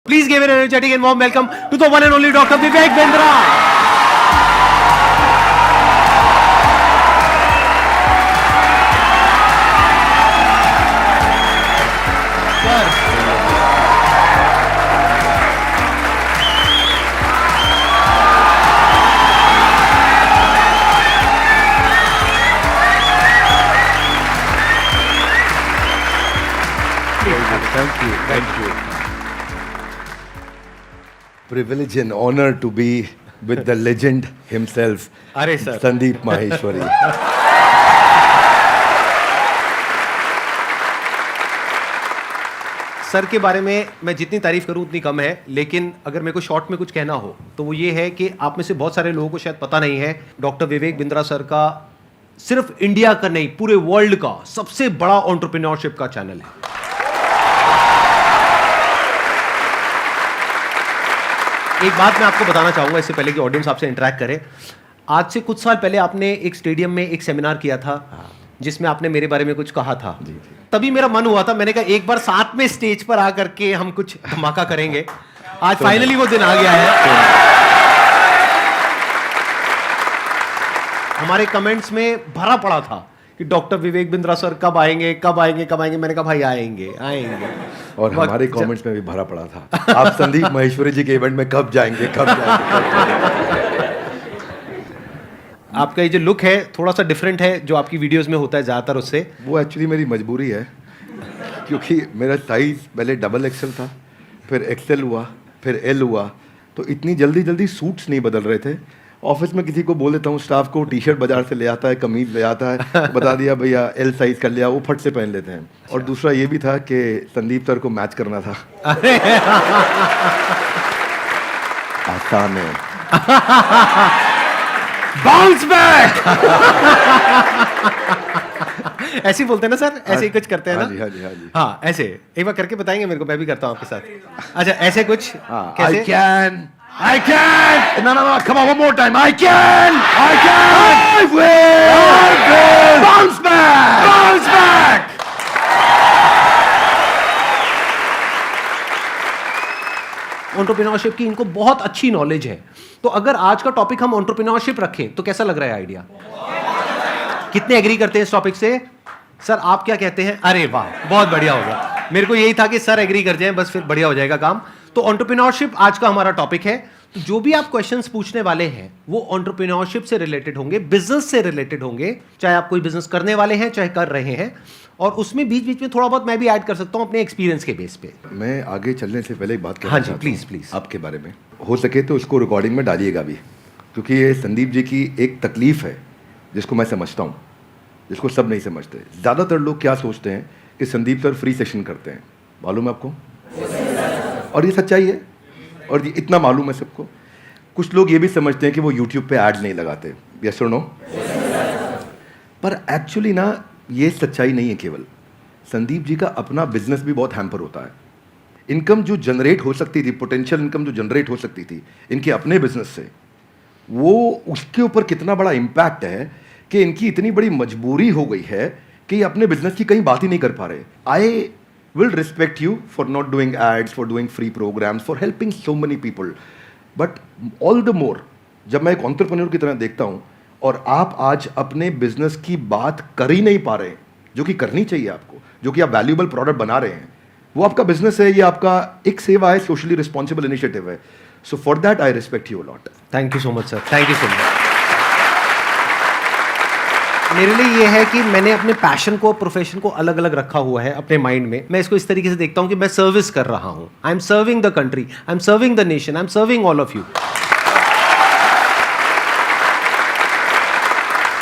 Please give an energetic and warm welcome to the one and only Dr. Vivek Bindra. Thank you. Privilege and honor to be with the legend himself, अरे sir Sandeep Maheshwari. Sir के बारे में मैं जितनी तारीफ करूं उतनी कम है, लेकिन अगर मेरे को शॉर्ट में कुछ कहना हो तो वो ये है कि आप में से बहुत सारे लोगों को शायद पता नहीं है, डॉक्टर विवेक बिंद्रा सर का सिर्फ इंडिया का नहीं पूरे वर्ल्ड का सबसे बड़ा एंटरप्रेन्योरशिप का चैनल है। एक बात मैं आपको बताना चाहूंगा इससे पहले कि ऑडियंस आपसे इंटरेक्ट करे। आज से कुछ साल पहले आपने एक स्टेडियम में एक सेमिनार किया था जिसमें आपने मेरे बारे में कुछ कहा था। तभी मेरा मन हुआ था, मैंने कहा एक बार साथ में स्टेज पर आकर के हम कुछ धमाका करेंगे। आज फाइनली वो दिन आ गया है। हमारे कमेंट्स में भरा पड़ा था कि डॉक्टर विवेक बिंद्रा सर कब आएंगे कब आएंगे कब आएंगे। मैंने कहा भाई आएंगे आएंगे। और हमारे कमेंट्स में भी भरा पड़ा था, आप संदीप महेश्वरी जी के इवेंट में कब जाएंगे कब जाएंगे। आपका ये जो लुक है थोड़ा सा डिफरेंट है जो आपकी वीडियोस में होता है ज़्यादातर उससे। वो एक्चुअली मेरी मजबूरी है, क्योंकि मेरा साइज पहले डबल एक्सेल था, फिर एक्सेल हुआ, फिर एल हुआ, तो इतनी जल्दी जल्दी सूट्स नहीं बदल रहे थे। ऑफिस में किसी को बोल देता हूँ, स्टाफ को टी शर्ट बाजार से ले आता है, कमीज ले आता है, बता दिया भैया एल साइज कर लिया, वो फट से पहन लेते हैं। और दूसरा ये भी था कि संदीप सर को मैच करना था। आसान है। Bounce back. ऐसे ही बोलते हैं ना सर, ऐसे ही कुछ करते हैं ना। हाँ जी, हाँ जी, हाँ जी। हाँ ऐसे एक बार करके बताएंगे मेरे को, मैं भी करता हूँ आपके साथ। अच्छा ऐसे कुछ कैसे? I can! No, come on, one more time. I can! I will! Bounce back! Bounce back! Entrepreneurship की इनको बहुत अच्छी नॉलेज है। तो अगर आज का टॉपिक हम एंटरप्रेन्योरशिप रखें तो कैसा लग रहा है आइडिया? कितने एग्री करते हैं इस टॉपिक से? सर आप क्या कहते हैं? अरे वाह बहुत बढ़िया हो गया। मेरे को यही था कि सर एग्री कर जाएं, बस फिर बढ़िया हो जाएगा काम। तो एंटरप्रेन्योरशिप आज का हमारा टॉपिक है। तो जो भी आप क्वेश्चंस पूछने वाले हैं वो एंटरप्रेन्योरशिप से रिलेटेड होंगे, बिजनेस से रिलेटेड होंगे, चाहे आप कोई बिजनेस करने वाले हैं चाहे कर रहे हैं। और उसमें बीच बीच में थोड़ा बहुत मैं भी ऐड कर सकता हूं अपने एक्सपीरियंस के बेस पे। मैं आगे चलने से पहले एक बात कहना हाँ जी चाहता प्लीज हूं प्लीज। आपके बारे में, हो सके तो इसको रिकॉर्डिंग में डालिएगा भी, क्योंकि ये संदीप जी की एक तकलीफ है जिसको मैं समझता हूँ, जिसको सब नहीं समझते। ज़्यादातर लोग क्या सोचते हैं कि संदीप सर फ्री सेशन करते हैं, मालूम है आपको? और ये सच्चाई है, और ये इतना मालूम है सबको। कुछ लोग ये भी समझते हैं कि वो यूट्यूब पे ऐड नहीं लगाते, यस और नो? पर एक्चुअली ना ये सच्चाई नहीं है। केवल संदीप जी का अपना बिजनेस भी बहुत हैम्पर होता है। इनकम जो जनरेट हो सकती थी, पोटेंशियल इनकम जो जनरेट हो सकती थी इनके अपने बिजनेस से, वो उसके ऊपर कितना बड़ा इम्पैक्ट है कि इनकी इतनी बड़ी मजबूरी हो गई है कि ये अपने बिजनेस की कहीं बात ही नहीं कर पा रहे। आई will respect you for not doing ads, for doing free programs, for helping so many people. But all the more, जब मैं एक entrepreneur की तरह देखता हूँ और आप आज अपने बिजनेस की बात कर ही नहीं पा रहे हैं, जो कि करनी चाहिए आपको, जो कि आप वैल्यूएबल प्रोडक्ट बना रहे हैं, वो आपका बिजनेस है, ये आपका एक सेवा है, सोशली रिस्पॉन्सिबल इनिशिएटिव है। So for that I respect you a lot. Thank you so much sir, thank you so much. मेरे लिए ये है कि मैंने अपने पैशन को, प्रोफेशन को अलग अलग रखा हुआ है अपने माइंड में। मैं इसको इस तरीके से देखता हूं कि मैं सर्विस कर रहा हूं। I am serving the country, I am serving the nation, I am serving all of you.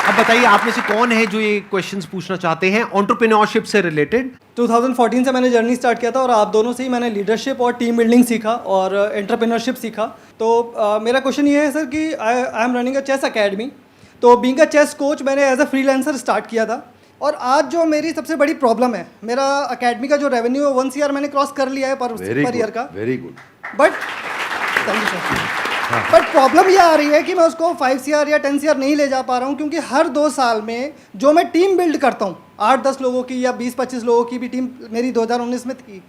अब बताइए आप में से कौन है जो ये क्वेश्चंस पूछना चाहते हैं एंटरप्रेन्योरशिप से रिलेटेड? 2014 से मैंने जर्नी स्टार्ट किया था और आप दोनों से ही मैंने लीडरशिप और टीम बिल्डिंग सीखा और एंटरप्रेन्योरशिप सीखा। तो मेरा क्वेश्चन ये है सर कि I am running a chess academy. तो बीइंग अ चेस कोच मैंने एज अ फ्रीलांसर स्टार्ट किया था, और आज जो मेरी सबसे बड़ी प्रॉब्लम है, मेरा अकेडमी का जो रेवेन्यू है 1 CR मैंने क्रॉस कर लिया है पर ईयर का। Very good. But thank you sir. But problem ये आ रही है कि मैं उसको 5 CR या 10 CR नहीं ले जा पा रहा हूँ, क्योंकि हर 2 साल में जो मैं टीम बिल्ड करता हूँ, 8-10 लोगों की या 20-25 लोगों की भी टीम मेरी 2019 में थी,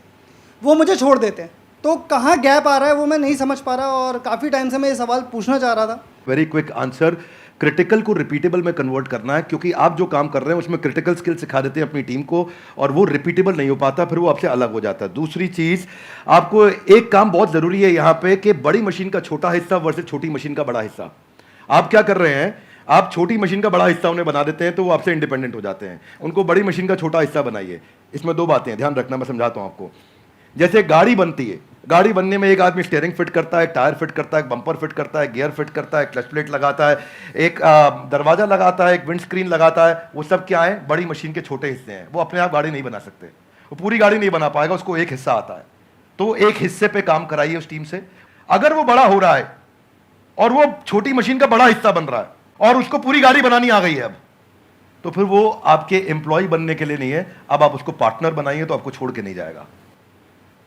वो मुझे छोड़ देते हैं। तो कहाँ गैप आ रहा है वो मैं नहीं समझ पा रहा, और काफ़ी टाइम से मैं ये सवाल पूछना चाह रहा था। वेरी क्विक आंसर, क्रिटिकल को रिपीटेबल में कन्वर्ट करना है, क्योंकि आप जो काम कर रहे हैं उसमें क्रिटिकल स्किल सिखा देते हैं अपनी टीम को और वो रिपीटेबल नहीं हो पाता, फिर वो आपसे अलग हो जाता है। दूसरी चीज़, आपको एक काम बहुत ज़रूरी है यहाँ पे कि बड़ी मशीन का छोटा हिस्सा वर्सेस छोटी मशीन का बड़ा हिस्सा। आप क्या कर रहे हैं, आप छोटी मशीन का बड़ा हिस्सा उन्हें बना देते हैं तो वो आपसे इंडिपेंडेंट हो जाते हैं। उनको बड़ी मशीन का छोटा हिस्सा बनाइए। इसमें दो बातें हैं, ध्यान रखना, मैं समझाता हूँ आपको। जैसे गाड़ी बनती है, गाड़ी बनने में एक आदमी स्टीयरिंग फिट करता है, टायर फिट करता है, बम्पर फिट करता है, गियर फिट करता है, क्लच प्लेट लगाता है, एक दरवाजा लगाता है, एक विंड स्क्रीन लगाता है। वो सब क्या है, बड़ी मशीन के छोटे हिस्से हैं। वो अपने आप गाड़ी नहीं बना सकते, वो पूरी गाड़ी नहीं बना पाएगा, उसको एक हिस्सा आता है। तो एक हिस्से पे काम कराइए उस टीम से। अगर वो बड़ा हो रहा है और वो छोटी मशीन का बड़ा हिस्सा बन रहा है और उसको पूरी गाड़ी बनानी आ गई है अब, तो फिर वो आपके एम्प्लॉय बनने के लिए नहीं है। अब आप उसको पार्टनर बनाइए तो आपको छोड़ के नहीं जाएगा।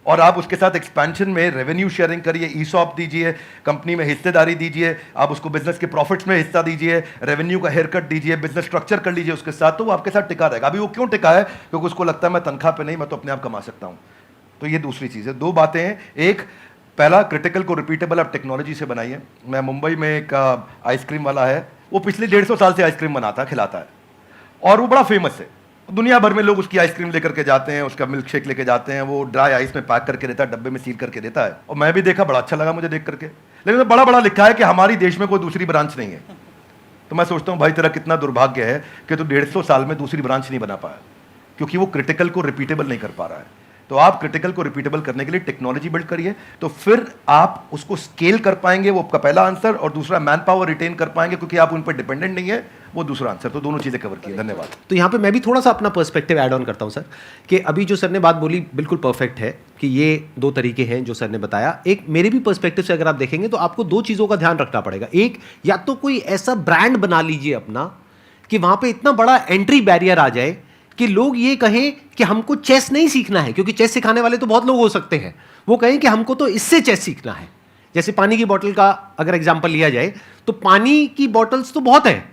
और आप उसके साथ एक्सपेंशन में रेवेन्यू शेयरिंग करिए, ईसॉप दीजिए, कंपनी में हिस्सेदारी दीजिए, आप उसको बिजनेस के प्रॉफिट्स में हिस्सा दीजिए, रेवेन्यू का हेयर कट दीजिए, बिजनेस स्ट्रक्चर कर लीजिए उसके साथ, तो वो आपके साथ टिका रहेगा। अभी वो क्यों टिका है, क्योंकि उसको लगता है मैं तनख्वाह पे नहीं, मैं तो अपने आप कमा सकता हूं। तो ये दूसरी चीज़ है। दो बातें हैं, एक पहला क्रिटिकल को रिपीटेबल आप टेक्नोलॉजी से बनाइए। मैं मुंबई में एक आइसक्रीम वाला है, वो पिछले 150 साल से आइसक्रीम बनाता है, खिलाता है, और वो बड़ा फेमस है। दुनिया भर में लोग उसकी आइसक्रीम लेकर के जाते हैं, उसका मिल्क शेक लेके जाते हैं, वो ड्राई आइस में पैक करके देता है, डब्बे में सील करके देता है। और मैं भी देखा, बड़ा अच्छा लगा मुझे देख करके, लेकिन तो बड़ा बड़ा लिखा है कि हमारी देश में कोई दूसरी ब्रांच नहीं है। तो मैं सोचता हूँ भाई तेरा कितना दुर्भाग्य है कि तू 150 साल में दूसरी ब्रांच नहीं बना पाया, क्योंकि वो क्रिटिकल को रिपीटेबल नहीं कर पा रहा है। तो आप क्रिटिकल को रिपीटेबल करने के लिए टेक्नोलॉजी बिल्ड करिए, तो फिर आप उसको स्केल कर पाएंगे। वो आपका पहला आंसर। और दूसरा, मैन पावर रिटेन कर पाएंगे, क्योंकि आप उन पर डिपेंडेंट नहीं है, वो दूसरा आंसर। तो दोनों चीजें कवर की। धन्यवाद। तो यहाँ पे मैं भी थोड़ा सा अपना पर्सपेक्टिव ऐड ऑन करता हूँ सर, कि अभी जो सर ने बात बोली बिल्कुल परफेक्ट है कि ये दो तरीके हैं जो सर ने बताया। एक मेरे भी पर्सपेक्टिव से अगर आप देखेंगे तो आपको दो चीज़ों का ध्यान रखना पड़ेगा। एक, या तो कोई ऐसा ब्रांड बना लीजिए अपना कि वहाँ पे इतना बड़ा एंट्री बैरियर आ जाए कि लोग ये कहें कि हमको चेस नहीं सीखना है, क्योंकि चेस सिखाने वाले तो बहुत लोग हो सकते हैं, वो कहें कि हमको तो इससे चेस सीखना है। जैसे पानी की बोतल का अगर एग्जांपल लिया जाए तो पानी की बोतल्स तो बहुत हैं,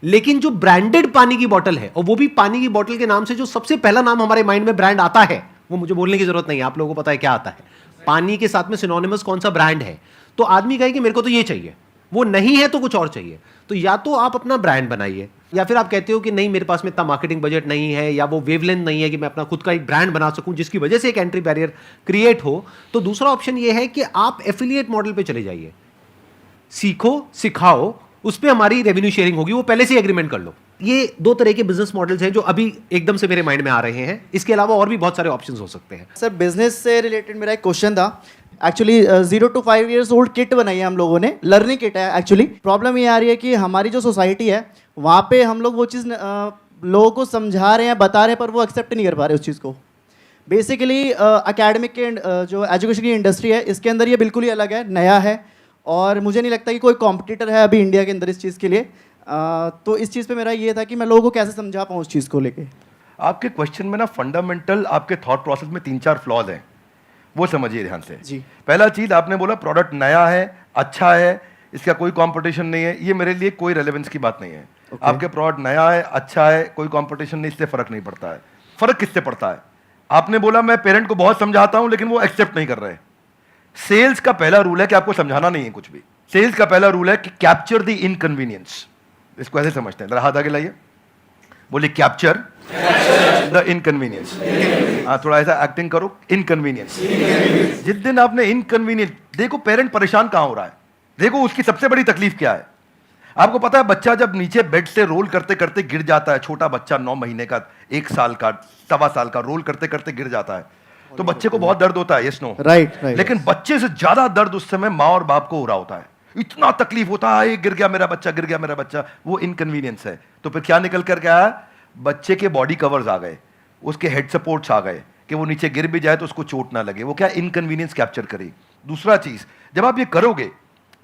लेकिन जो ब्रांडेड पानी की बोतल है, और वो भी पानी की बोतल के नाम से जो सबसे पहला नाम हमारे माइंड में ब्रांड आता है, वो मुझे बोलने की जरूरत नहीं है, आप लोगों को पता है क्या आता है। पानी के साथ में सिनोनिमस कौन सा ब्रांड है, तो आदमी कहे कि मेरे को तो ये चाहिए, वो नहीं है तो कुछ और चाहिए। तो या तो आप अपना ब्रांड बनाइए, या फिर आप कहते हो कि नहीं मेरे पास में इतना मार्केटिंग बजट नहीं है, या वो वेवलेंथ नहीं है कि मैं अपना खुद का एक ब्रांड बना सकूं जिसकी वजह से एक एंट्री बैरियर क्रिएट हो, तो दूसरा ऑप्शन ये है कि आप एफिलिएट मॉडल पे चले जाइए। सीखो, सिखाओ, उस पर हमारी रेवेन्यू शेयरिंग होगी, वो पहले से एग्रीमेंट कर लो। ये दो तरह के बिजनेस मॉडल्स हैं जो अभी एकदम से मेरे माइंड में आ रहे हैं। इसके अलावा और भी बहुत सारे ऑप्शंस हो सकते हैं। सर बिजनेस से रिलेटेड मेरा एक क्वेश्चन था। Actually 0 to 5 years old kit बनाई है हम लोगों ने, लर्निंग किट है। एक्चुअली प्रॉब्लम ये आ रही है कि हमारी जो सोसाइटी है वहाँ पे हम लोग वो चीज़ लोगों को समझा रहे हैं, बता रहे हैं, पर वो एक्सेप्ट नहीं कर पा रहे उस चीज़ को। बेसिकली एकेडमिक के जो एजुकेशन की इंडस्ट्री है इसके अंदर ये बिल्कुल ही अलग है, नया है, और मुझे नहीं लगता कि कोई कॉम्पिटिटर है अभी इंडिया के अंदर इस चीज़ के लिए। तो इस चीज़ पे मेरा ये था कि मैं लोगों को कैसे समझा पाऊँ उस चीज़ को लेके। आपके क्वेश्चन में ना फंडामेंटल आपके थॉट प्रोसेस में 3-4 फ्लॉज हैं, वो समझिए ध्यान से जी। पहला चीज, आपने बोला प्रोडक्ट नया है, अच्छा है, इसका कोई कंपटीशन नहीं है। ये मेरे लिए कोई रेलेवेंस की बात नहीं है। आपके प्रोडक्ट नया है, अच्छा है, कोई कंपटीशन नहीं, इससे फर्क नहीं पड़ता है। फर्क किससे पड़ता है? आपने बोला मैं पेरेंट को बहुत समझाता हूं लेकिन वो एक्सेप्ट नहीं कर रहे। सेल्स का पहला रूल है कि आपको समझाना नहीं है कुछ भी। सेल्स का पहला रूल है कि कैप्चर द इनकन्वीनियंस। इसको ऐसे समझते हैं, जरा हाथ आगे लाइए, बोलिए कैप्चर द इनकन्वीनियंस। थोड़ा ऐसा एक्टिंग करो, इनकन्वीनियंस। जिस दिन आपने इनकन्वीनियंस, देखो पेरेंट परेशान कहां हो रहा है, देखो उसकी सबसे बड़ी तकलीफ क्या है। आपको पता है बच्चा जब नीचे बेड से रोल करते करते गिर जाता है, छोटा बच्चा 9 महीने का, 1 साल का, 1.25 साल का, रोल करते करते गिर जाता है, तो बच्चे को बहुत दर्द होता है, यस नो? राइट। लेकिन बच्चे से ज्यादा दर्द उस समय माँ और बाप को हो रहा होता है। इतना तकलीफ होता है, गिर गया मेरा बच्चा, गिर गया मेरा बच्चा, वो इनकन्वीनियंस है। तो फिर क्या निकल कर गया? बच्चे के बॉडी कवर्स आ गए, उसके हेड सपोर्ट्स आ गए कि वो नीचे गिर भी जाए तो उसको चोट ना लगे। वो क्या इनकन्वीनियंस कैप्चर करे। दूसरा चीज, जब आप ये करोगे,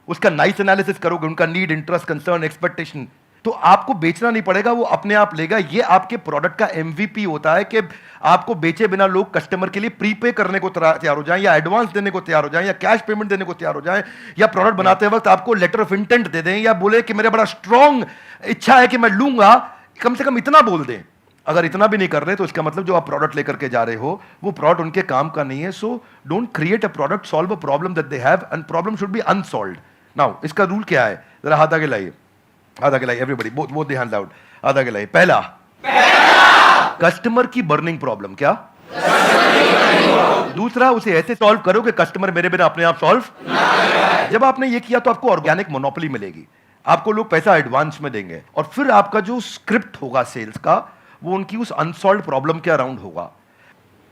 उसका नाइस एनालिसिस करोगे, उनका नीड, इंटरेस्ट, कंसर्न, एक्सपेक्टेशन, तो आपको बेचना नहीं पड़ेगा, वो अपने आप लेगा। ये आपके प्रोडक्ट का एमवीपी होता है कि आपको बेचे बिना लोग कस्टमर के लिए प्रीपे करने को तैयार हो जाएं, या एडवांस देने को तैयार हो जाएं, या कैश पेमेंट देने को तैयार हो जाएं, या प्रोडक्ट बनाते वक्त आपको लेटर ऑफ इंटेंट दे दें, या बोले कि मेरा बड़ा स्ट्रॉन्ग इच्छा है कि मैं लूंगा, कम से कम इतना बोल दें। अगर इतना भी नहीं कर रहे तो इसका मतलब जो आप प्रोडक्ट लेकर के जा रहे हो वो प्रोडक्ट उनके काम का नहीं है. So don't create a product, solve a problem that they have and problem should be unsolved. Now इसका रूल क्या है, जरा हाथ आगे लाइए, हाथ आगे लाइए everybody, both the hands out, हाथ आगे लाइए. पहला कस्टमर की बर्निंग प्रॉब्लम, क्या? दूसरा उसे ऐसे सॉल्व करो कि कस्टमर मेरे बिना अपने आप सॉल्व. जब आपने ये किया तो आपको ऑर्गेनिक मोनोपोली मिलेगी, आपको लोग पैसा एडवांस में देंगे और फिर आपका जो स्क्रिप्ट होगा सेल्स का वो उनकी उस अनसॉल्व प्रॉब्लम के अराउंड होगा.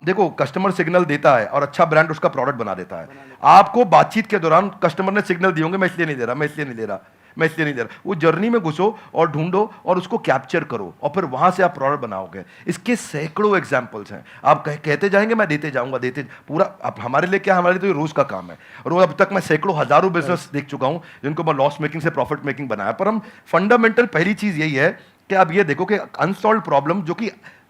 देखो कस्टमर सिग्नल देता है और अच्छा ब्रांड उसका प्रोडक्ट बना देता है. आपको बातचीत के दौरान कस्टमर ने सिग्नल दिए होंगे मैं इसलिए नहीं दे रहा, मैं इसलिए नहीं दे रहा, मैं इसलिए नहीं दे रहा. वो जर्नी में घुसो और ढूंढो और उसको कैप्चर करो और फिर वहां से आप प्रोडक्ट बनाओगे. इसके सैकड़ों एग्जांपल्स हैं. आप कहते जाएंगे मैं देते जाऊंगा, देते पूरा. अब हमारे लिए क्या, हमारे लिए तो ये रोज का काम है. रोज अब तक मैं सैकड़ों हजारों बिजनेस देख चुका हूं जिनको मैं लॉस मेकिंग से प्रॉफिट मेकिंग बनाया. पर हम फंडामेंटल पहली चीज यही है कि आप ये देखो कि अनसॉल्व प्रॉब्लम, जो कि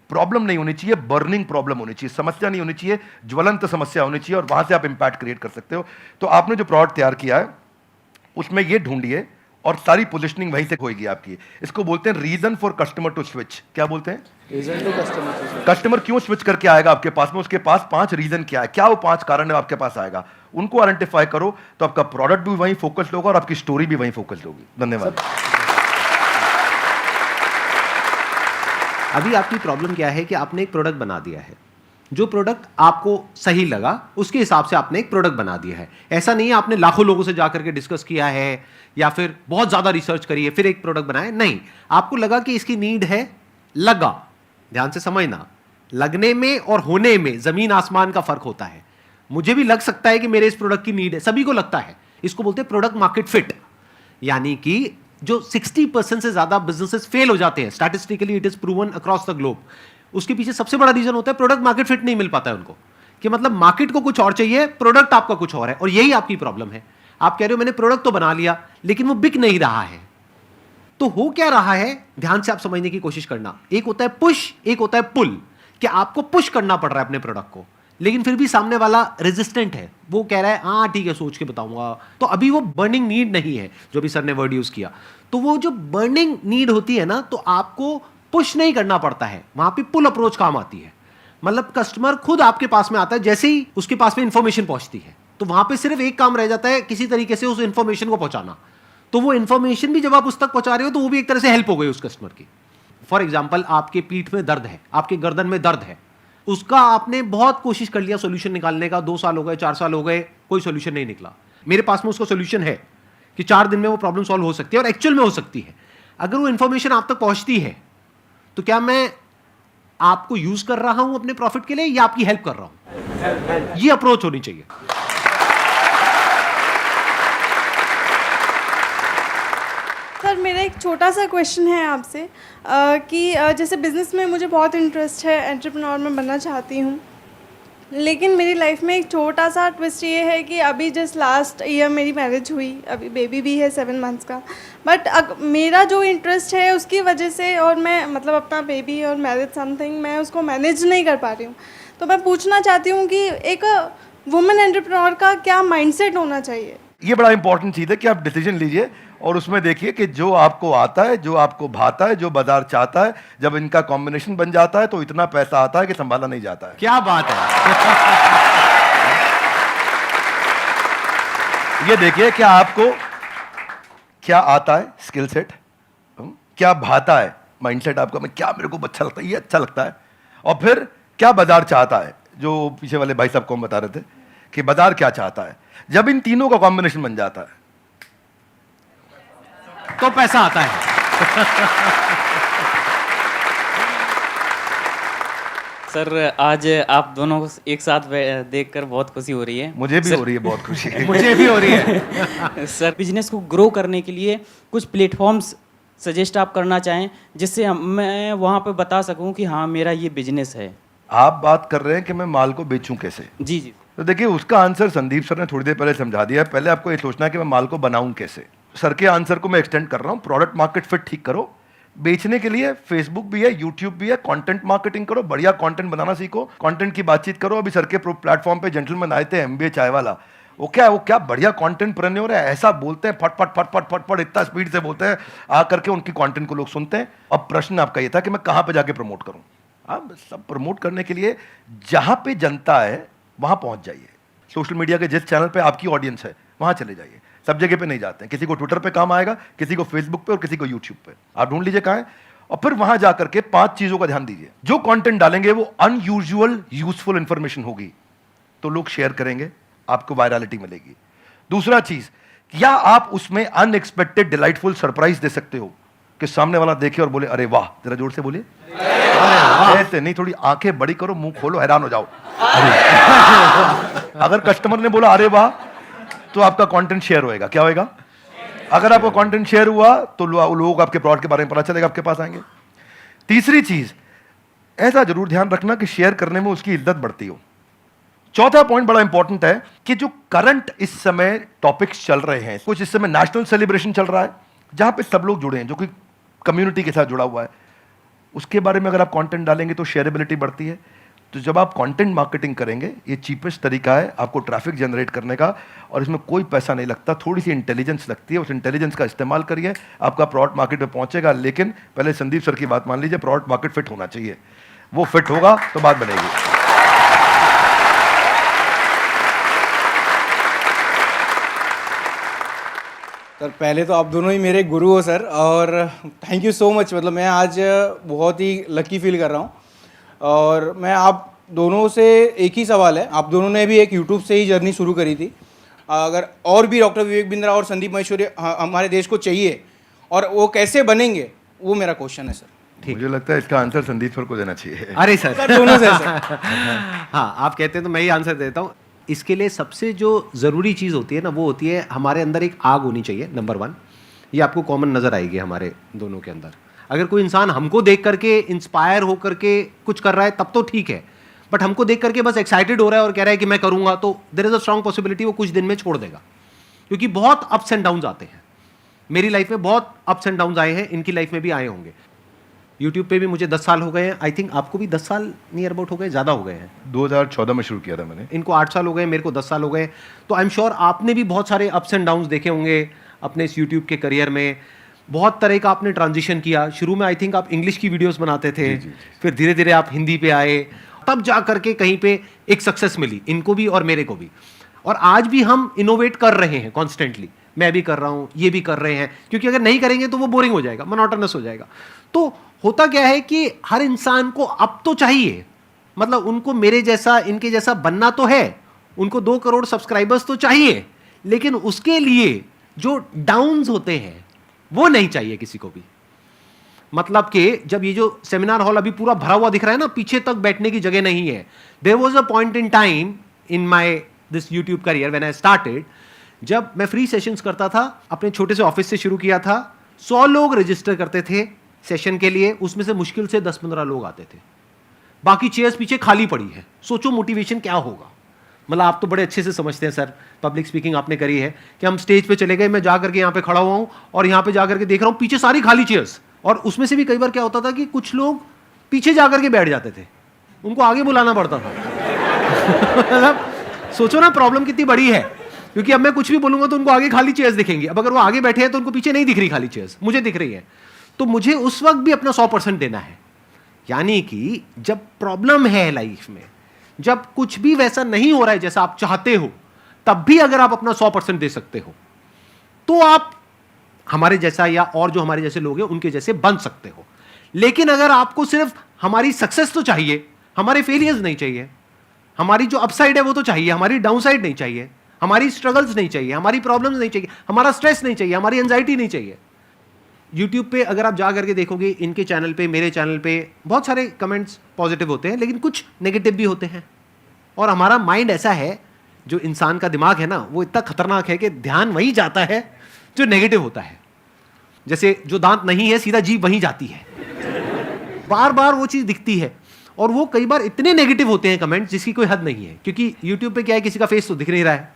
प्रॉब्लम नहीं होनी चाहिए, बर्निंग प्रॉब्लम होनी चाहिए, समस्या नहीं होनी चाहिए, ज्वलंत समस्या होनी चाहिए और वहां से आप इंपैक्ट क्रिएट कर सकते हो. तो आपने जो प्रोडक्ट तैयार किया है उसमें ये ढूंढिए और सारी पोजीशनिंग वहीं से होगी आपकी. इसको बोलते हैं reason for customer to switch. क्या बोलते हैं? Reason to customer. कस्टमर क्यों स्विच करके आएगा आपके पास में, उसके पास 5 रीजन क्या है, क्या वो 5 कारण है आपके पास आएगा. उनको आइडेंटिफाई करो तो आपका प्रोडक्ट भी वहीं फोकस्ड होगा और आपकी स्टोरी भी वहीं फोकस्ड होगी. धन्यवाद. अभी आपकी प्रॉब्लम क्या है कि आपने एक प्रोडक्ट बना दिया है, जो प्रोडक्ट आपको सही लगा उसके हिसाब से आपने एक प्रोडक्ट बना दिया है. ऐसा नहीं है आपने लाखों लोगों से जाकर के डिस्कस किया है या फिर बहुत ज्यादा रिसर्च करी है फिर एक प्रोडक्ट बनाया. नहीं, आपको लगा कि इसकी नीड है, लगा. ध्यान से समझना, लगने में और होने में जमीन आसमान का फर्क होता है. मुझे भी लग सकता है कि मेरे इस प्रोडक्ट की नीड है, सभी को लगता है. इसको बोलते हैं प्रोडक्ट मार्केट फिट. यानी कि जो 60% से ज्यादा बिजनेसेस फेल हो जाते हैं, statistically it is proven across the globe, उसके पीछे सबसे बड़ा रीजन होता है प्रोडक्ट मार्केट फिट नहीं मिल पाता है उनको. कि मतलब मार्केट को कुछ और चाहिए, प्रोडक्ट आपका कुछ और है. और यही आपकी प्रॉब्लम है. आप कह रहे हो मैंने प्रोडक्ट तो बना लिया लेकिन वो बिक नहीं रहा है. तो हो क्या रहा है, ध्यान से आप समझने की कोशिश करना. एक होता है पुश, एक होता है पुल. कि आपको पुश करना पड़ रहा है अपने प्रोडक्ट को, लेकिन फिर भी सामने वाला रेजिस्टेंट है. वो कह रहा है हाँ ठीक है सोच के बताऊंगा. तो अभी वो बर्निंग नीड नहीं है, जो भी सर ने वर्ड यूज किया. तो वो जो बर्निंग नीड होती है ना, तो आपको पुश नहीं करना पड़ता है, वहां पे पुल अप्रोच काम आती है. मतलब कस्टमर खुद आपके पास में आता है, जैसे ही उसके पास में इंफॉर्मेशन पहुंचती है तो वहां पे सिर्फ एक काम रह जाता है, किसी तरीके से उस इंफॉर्मेशन को पहुंचाना. तो वो इंफॉर्मेशन भी जब आप उस तक पहुंचा रहे हो तो वो भी एक तरह से हेल्प हो गई उस कस्टमर की. फॉर एग्जाम्पल, आपके पीठ में दर्द है, आपके गर्दन में दर्द है, उसका आपने बहुत कोशिश कर लिया सोल्यूशन निकालने का, 2 साल हो गए, 4 साल हो गए, कोई सोल्यूशन नहीं निकला. मेरे पास में उसका सोल्यूशन है कि 4 दिन में वो प्रॉब्लम सॉल्व हो सकती है और एक्चुअल में हो सकती है. अगर वो इंफॉर्मेशन आप तक पहुंचती है तो क्या मैं आपको यूज कर रहा हूं अपने प्रॉफिट के लिए या आपकी हेल्प कर रहा हूं? ये अप्रोच होनी चाहिए. सर मेरा एक छोटा सा क्वेश्चन है आपसे कि जैसे बिज़नेस में मुझे बहुत इंटरेस्ट है, एंटरप्रेन्योर में बनना चाहती हूँ, लेकिन मेरी लाइफ में एक छोटा सा ट्विस्ट ये है कि अभी जस्ट लास्ट ईयर मेरी मैरिज हुई, अभी बेबी भी है 7 मंथ्स का. बट मेरा जो इंटरेस्ट है उसकी वजह से, और मैं मतलब अपना बेबी और मैरिज समथिंग मैं उसको मैनेज नहीं कर पा रही हूँ. तो मैं पूछना चाहती हूँ कि एक वुमेन एंटरप्रेन्योर का क्या माइंडसेट होना चाहिए? ये बड़ा इंपॉर्टेंट चीज़ है कि आप डिसीजन लीजिए और उसमें देखिए कि जो आपको आता है, जो आपको भाता है, जो बाजार चाहता है, जब इनका कॉम्बिनेशन बन जाता है तो इतना पैसा आता है कि संभाला नहीं जाता है. क्या बात है. ये देखिए क्या आपको क्या आता है, स्किल सेट, क्या भाता है, माइंडसेट आपका, मैं क्या मेरे को अच्छा लगता है, ये अच्छा लगता है, और फिर क्या बाजार चाहता है, जो पीछे वाले भाई साहब को हम बता रहे थे कि बाजार क्या चाहता है. जब इन तीनों का कॉम्बिनेशन बन जाता है तो पैसा आता है. सर आज आप दोनों को एक साथ देखकर बहुत खुशी हो रही है. मुझे भी हो रही है बहुत खुशी. मुझे भी हो रही है. सर बिजनेस को ग्रो करने के लिए कुछ प्लेटफॉर्म्स सजेस्ट आप करना चाहें जिससे मैं वहाँ पे बता सकूँ कि हाँ मेरा ये बिजनेस है. आप बात कर रहे हैं कि मैं माल को बेचूं कैसे. जी जी. तो देखिए उसका आंसर संदीप सर ने थोड़ी देर पहले समझा दिया. पहले आपको ये सोचना है कि मैं माल को बनाऊं कैसे. सर के आंसर को मैं एक्सटेंड कर रहा हूं. प्रोडक्ट मार्केट फिट ठीक करो. बेचने के लिए फेसबुक भी है, यूट्यूब भी है, कंटेंट मार्केटिंग करो, बढ़िया कंटेंट बनाना सीखो, कंटेंट की बातचीत करो. अभी सर के प्लेटफॉर्म पे जेंटलमैन आए थे MBA चाय वाला, वो क्या बढ़िया कंटेंट प्रेन्योर है, ऐसा बोलते हैं फट फट फट फट फट फट इतना स्पीड से बोलते हैं, आकर के उनकी कंटेंट को लोग सुनते हैं। अब प्रश्न आपका ये था कि मैं कहां पे जाके प्रमोट करूं। आप सब प्रमोट करने के लिए जहां पे जनता है वहां पहुंच जाइए। सोशल मीडिया के जिस चैनल पे आपकी ऑडियंस है वहां चले जाइए, सब जगह पे नहीं जाते हैं। किसी को ट्विटर पे काम आएगा, किसी को फेसबुक पे और किसी को यूट्यूब पे। आप ढूंढ लीजिए कहां है और फिर वहां जाकर के 5 चीजों का ध्यान दीजिए। जो कंटेंट डालेंगे वो अनयूजुअल यूजफुल इंफॉर्मेशन होगी तो लोग शेयर करेंगे, आपको वायरलिटी मिलेगी। दूसरा चीज, क्या आप उसमें अनएक्सपेक्टेड डिलाइटफुल सरप्राइज दे सकते हो कि सामने वाला देखे और बोले अरे वाह, जरा जोर से बोलिए ऐसे नहीं, थोड़ी आंखें बड़ी करो, मुंह खोलो, हैरान हो जाओ। अगर कस्टमर ने बोला अरे वाह तो आपका कंटेंट शेयर होएगा। क्या होएगा? अगर आपका कंटेंट शेयर हुआ तो लोग आपके प्रोडक्ट के बारे में पता चलेगा, आपके पास आएंगे। तीसरी चीज, ऐसा जरूर ध्यान रखना कि शेयर करने में उसकी इज्जत बढ़ती हो। चौथा पॉइंट बड़ा इंपॉर्टेंट है कि जो करंट इस समय टॉपिक्स चल रहे हैं, कुछ इस समय नेशनल सेलिब्रेशन चल रहा है जहां पे सब लोग जुड़े हैं, जो कि कम्युनिटी के साथ जुड़ा हुआ है, उसके बारे में अगर आप कंटेंट डालेंगे तो शेयरेबिलिटी बढ़ती है। तो जब आप कंटेंट मार्केटिंग करेंगे, ये चीपेस्ट तरीका है आपको ट्रैफिक जनरेट करने का, और इसमें कोई पैसा नहीं लगता, थोड़ी सी इंटेलिजेंस लगती है। उस इंटेलिजेंस का इस्तेमाल करिए, आपका प्रोडक्ट मार्केट में पहुंचेगा। लेकिन पहले संदीप सर की बात मान लीजिए, प्रोडक्ट मार्केट फिट होना चाहिए। वो फिट होगा तो बात बनेगी। सर पहले तो आप दोनों ही मेरे गुरु हो सर, और थैंक यू सो मच। मतलब मैं आज बहुत ही लकी फील कर रहा हूँ। और मैं आप दोनों से एक ही सवाल है, आप दोनों ने भी एक यूट्यूब से ही जर्नी शुरू करी थी, अगर और भी डॉक्टर विवेक बिंद्रा और संदीप महेश्वरी हमारे देश को चाहिए और वो कैसे बनेंगे, वो मेरा क्वेश्चन है सर। मुझे लगता है इसका आंसर संदीप सर को देना चाहिए। अरे सर सर दोनों से सर। हाँ, आप कहते हैं तो मैं ही आंसर देता हूँ। इसके लिए सबसे जो ज़रूरी चीज़ होती है ना, वो होती है हमारे अंदर एक आग होनी चाहिए, नंबर 1। ये आपको कॉमन नज़र आएगी हमारे दोनों के अंदर। अगर कोई इंसान हमको देख करके इंस्पायर हो करके कुछ कर रहा है तब तो ठीक है, बट हमको देख करके बस एक्साइटेड हो रहा है और कह रहा है कि मैं करूँगा, तो there is a strong possibility वो कुछ दिन में छोड़ देगा। क्योंकि बहुत अप्स एंड डाउन्स आते हैं। मेरी लाइफ में बहुत अप्स एंड डाउन्स आए हैं, इनकी लाइफ में भी आए होंगे। यूट्यूब पे भी मुझे 10 साल हो गए हैं, आई थिंक आपको भी 10 साल नियर अबाउट हो गए, ज़्यादा हो गए हैं। 2014 में शुरू किया था मैंने। इनको 8 साल हो गए, मेरे को 10 साल हो गए। तो आई एम श्योर आपने भी बहुत सारे अप्स एंड डाउन्स देखे होंगे अपने इस यूट्यूब के करियर में। बहुत तरह का आपने ट्रांजिशन किया। शुरू में आई थिंक आप इंग्लिश की वीडियोस बनाते थे, फिर धीरे धीरे आप हिंदी पे आए, तब जा करके कहीं पे एक सक्सेस मिली इनको भी और मेरे को भी। और आज भी हम इनोवेट कर रहे हैं कॉन्स्टेंटली। मैं भी कर रहा हूँ, ये भी कर रहे हैं, क्योंकि अगर नहीं करेंगे तो वो बोरिंग हो जाएगा, मोनोटोनस हो जाएगा। तो होता क्या है कि हर इंसान को अब तो चाहिए, मतलब उनको मेरे जैसा इनके जैसा बनना तो है, उनको 2 करोड़ सब्सक्राइबर्स तो चाहिए, लेकिन उसके लिए जो डाउन्स होते हैं वो नहीं चाहिए किसी को भी। मतलब कि जब ये जो सेमिनार हॉल अभी पूरा भरा हुआ दिख रहा है ना, पीछे तक बैठने की जगह नहीं है। There was a point in time in my this YouTube career when I started, जब मैं फ्री सेशंस करता था, अपने छोटे से ऑफिस से शुरू किया था। 100 लोग रजिस्टर करते थे सेशन के लिए, उसमें से मुश्किल से 10-15 लोग आते थे, बाकी चेयर्स पीछे खाली पड़ी है। सोचो मोटिवेशन क्या होगा। मतलब आप तो बड़े अच्छे से समझते हैं सर, पब्लिक स्पीकिंग आपने करी है, कि हम स्टेज पे चले गए, मैं जा करके यहाँ पे खड़ा हुआ हूँ और यहाँ पे जा करके देख रहा हूँ पीछे सारी खाली चेयर्स, और उसमें से भी कई बार क्या होता था कि कुछ लोग पीछे जा करके बैठ जाते थे, उनको आगे बुलाना पड़ता था। मतलब सोचो ना प्रॉब्लम कितनी बड़ी है, क्योंकि अब मैं कुछ भी बोलूंगा तो उनको आगे खाली चेयर्स दिखेंगी। अब अगर वो आगे बैठे हैं तो उनको पीछे नहीं दिख रही खाली चेयर्स, मुझे दिख रही है। तो मुझे उस वक्त भी अपना 100% देना है। यानी कि जब प्रॉब्लम है लाइफ में, जब कुछ भी वैसा नहीं हो रहा है जैसा आप चाहते हो, तब भी अगर आप अपना 100% दे सकते हो तो आप हमारे जैसा या और जो हमारे जैसे लोग हैं उनके जैसे बन सकते हो। लेकिन अगर आपको सिर्फ हमारी सक्सेस तो चाहिए, हमारे फेलियर्स नहीं चाहिए, हमारी जो अपसाइड है वो तो चाहिए, हमारी डाउनसाइड नहीं चाहिए, हमारी स्ट्रगल्स नहीं चाहिए, हमारी प्रॉब्लम्स नहीं चाहिए, हमारा स्ट्रेस नहीं चाहिए, हमारी एंजाइटी नहीं चाहिए। यूट्यूब पे अगर आप जा करके देखोगे, इनके चैनल पे, मेरे चैनल पे बहुत सारे कमेंट्स पॉजिटिव होते हैं, लेकिन कुछ नेगेटिव भी होते हैं। और हमारा माइंड ऐसा है, जो इंसान का दिमाग है ना, वो इतना खतरनाक है कि ध्यान वहीं जाता है जो नेगेटिव होता है। जैसे जो दांत नहीं है, सीधा जीभ वहीं जाती है, बार बार वो चीज़ दिखती है। और वो कई बार इतने नेगेटिव होते हैं कमेंट्स जिसकी कोई हद नहीं है, क्योंकि यूट्यूब पे क्या है, किसी का फेस तो दिख नहीं रहा है,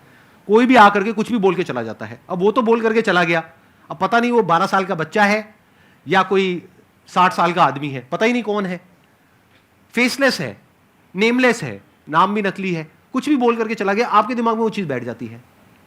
कोई भी आकर के कुछ भी बोल के चला जाता है। अब वो तो बोल करके चला गया, अब पता नहीं वो 12 साल का बच्चा है या कोई 60 साल का आदमी है, पता ही नहीं कौन है, फेसलेस है, नेमलेस है, नाम भी नकली है, कुछ भी बोल करके चला गया, आपके दिमाग में वो चीज़ बैठ जाती है।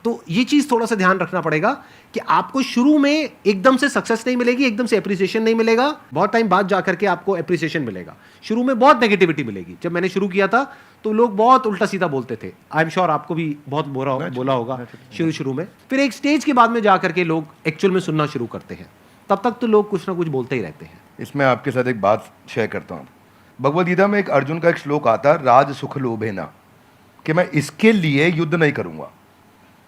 तो ये चीज़ थोड़ा सा ध्यान रखना पड़ेगा कि आपको शुरू में एकदम से सक्सेस नहीं मिलेगी, एकदम से एप्रिसिएशन नहीं मिलेगा, बहुत टाइम बाद जाकर के आपको एप्रिसिएशन मिलेगा। शुरू में बहुत नेगेटिविटी मिलेगी। जब मैंने शुरू किया था तो लोग बहुत उल्टा सीधा बोलते थे, आई एम श्योर आपको भी बहुत बोला होगा शुरू में। फिर एक स्टेज के बाद में जाकर के लोग एक्चुअल में सुनना शुरू करते हैं, तब तक तो लोग कुछ ना कुछ बोलते ही रहते हैं। इसमें आपके साथ एक बात शेयर करता हूँ। भगवद गीता में एक अर्जुन का एक श्लोक आता है, राज सुख लोभेना, कि मैं इसके लिए युद्ध नहीं करूँगा।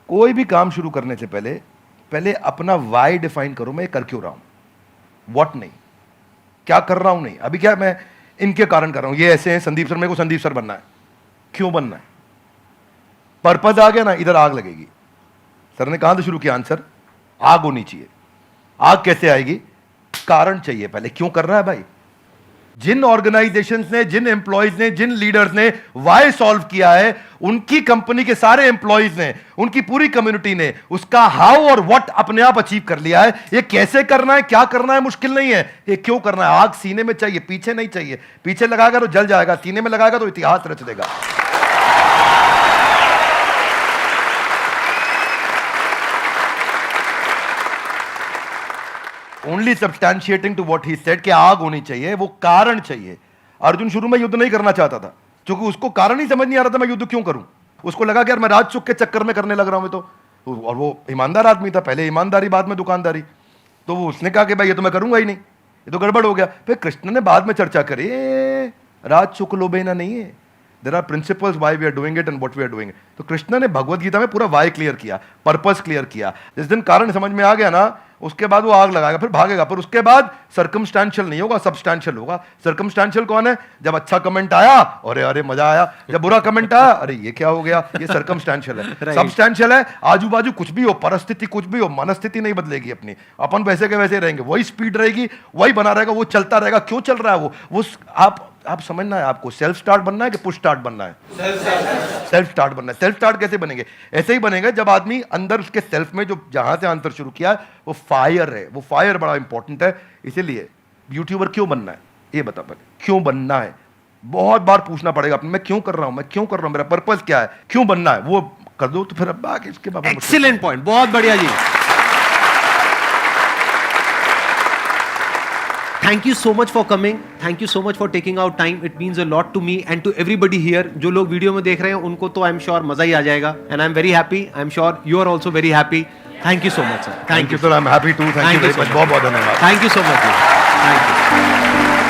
कोई भी काम शुरू करने से पहले अपना वाई डिफाइन करो, मैं कर क्यों रहा हूँ, व्हाट नहीं, क्या कर रहा हूँ नहीं। अभी क्या मैं इनके कारण कर रहा हूँ, ये ऐसे हैं संदीप सर, मेरे को संदीप सर बनना है, क्यों बनना है, पर्पज आ गया ना, इधर आग लगेगी। सर ने कहां से शुरू किया आंसर, आग होनी चाहिए। आग कैसे आएगी, कारण चाहिए पहले, क्यों कर रहा है भाई। जिन ऑर्गेनाइजेशंस ने, जिन एम्प्लॉयज ने, जिन लीडर्स ने वाई सॉल्व किया है, उनकी कंपनी के सारे एम्प्लॉयज ने, उनकी पूरी कम्युनिटी ने उसका हाउ और व्हाट अपने आप अचीव कर लिया है। ये कैसे करना है, क्या करना है मुश्किल नहीं है, ये क्यों करना है। आग सीने में चाहिए, पीछे नहीं चाहिए। पीछे लगाएगा तो जल जाएगा, सीने में लगाएगा तो इतिहास रच देगा। Only substantiating to what he said कि आग होनी चाहिए, वो कारण चाहिए। अर्जुन शुरू में युद्ध नहीं करना चाहता था, क्योंकि उसको कारण ही समझ नहीं आ रहा था मैं युद्ध क्यों करूं। उसको लगा कि यार मैं राजसुख के चक्कर में करने लग रहा हूं मैं तो। और वो ईमानदार आदमी था, पहले ईमानदारी बाद में दुकानदारी। तो वो उसने कहा कि भाई ये तो मैं करूंगा ही नहीं, ये तो गड़बड़ हो गया। फिर कृष्ण ने बाद में चर्चा करी, राजसुख लोभेना नहीं है, there are principles why we are doing it and what we are doing. तो कृष्ण ने भगवद गीता में पूरा वाई क्लियर किया, पर्पस क्लियर किया। जिस दिन कारण समझ में आ गया ना, उसके बाद वो आग लगाएगा, फिर भागेगा। पर उसके बाद सर्कमस्टेंशियल नहीं होगा, सब्सटेंशियल होगा। सर्कमस्टेंशियल कौन है, जब अच्छा कमेंट आया अरे अरे मजा आया, जब बुरा कमेंट आया अरे ये क्या हो गया, ये सर्कमस्टेंशियल है। सब्सटेंशियल है, आजू बाजू कुछ भी हो, परिस्थिति कुछ भी हो, मनस्थिति नहीं बदलेगी अपनी, अपन वैसे के वैसे रहेंगे, वही स्पीड रहेगी, वही बना रहेगा, वो चलता रहेगा। क्यों चल रहा है वो आप समझना है आपको, सेल्फ स्टार्ट बनना है कि पुश स्टार्ट बनना है। सेल्फ स्टार्ट बनना है। सेल्फ स्टार्ट कैसे बनेंगे, ऐसे ही बनेगा जब आदमी अंदर उसके सेल्फ में जो जहां से आंसर शुरू किया वो फायर है। वो फायर बड़ा इंपॉर्टेंट है। इसीलिए यूट्यूबर क्यों बनना है, ये बता पहले, क्यों बनना है। बहुत बार पूछना पड़ेगा अपने, मैं क्यों कर रहा हूं, मैं क्यों कर रहा हूं, मेरा पर्पस क्या है, क्यों बनना है, वो कर दो तो फिर अब आगे इसके बाद। एक्सीलेंट पॉइंट, बहुत बढ़िया जी। Thank you so much for coming. Thank you so much for taking out time. It means a lot to me and to everybody here. जो लोग वीडियो में देख रहे हैं उनको तो I'm sure मजा ही आ जाएगा. And I'm very happy. I'm sure you are also very happy. Thank you so much, sir. Thank you, sir. I'm happy too. Thank you very much. बहुत बहुत धन्यवाद. Thank you so much. Thank you.